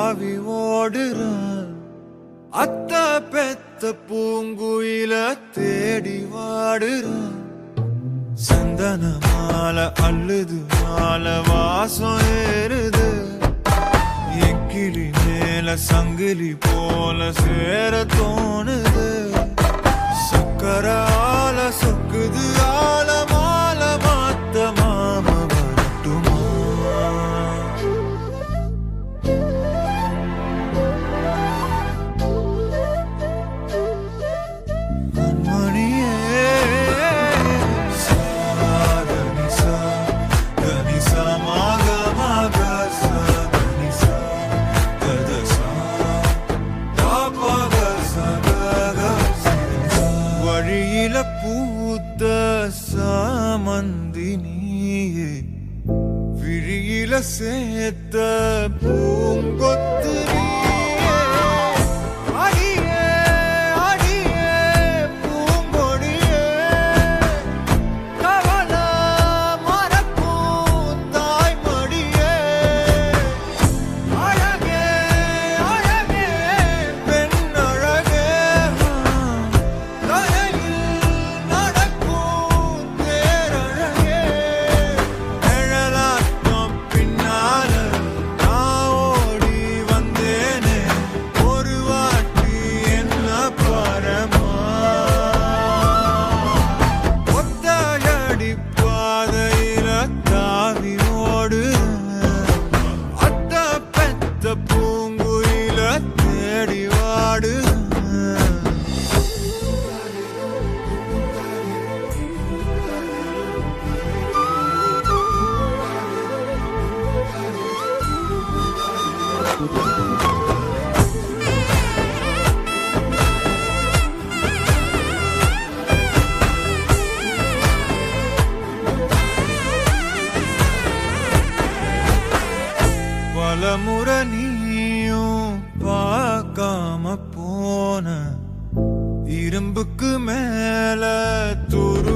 தாவி ஓடுறான். அத்த பெத்த பூங்குயில தேடி வாடுறான். சந்தன மாலை அள்ளுது மாலை வாசம் ஏறுது. என் கிளி மேல சங்கிலி போல சேர தோணுது. சக்கர ஆல சொக்குது ஆல மால மாத்த மாம வரட்டுமா? மணியே சாதனிசா தனிசா மாக மாக சாதனிசா ததசா தாபக சதக வழியில பூத்த சாமந்தி நீயே விழியில சேர்த்த பூங்கொத்து நீயே. அடியே அடியே பூங்கொடியே கவல மறக்கும் தாய்மடியே. அழகே அழகே பெண் அழகே லயலில் நடக்கும் தேரழகே. நிழலாட்டம் பின்னால நான் ஓடி வந்தேனே ஒரு வாட்டி என்ன பரமா. ஒத்தையடி பாதையில தாவி ஓடுறேன். அத்த பெத்த பூங்குயில தேடி வாடுறேன். பலமுறை நீயும் பார்க்காம போன இரும்புக்கு மேல துரு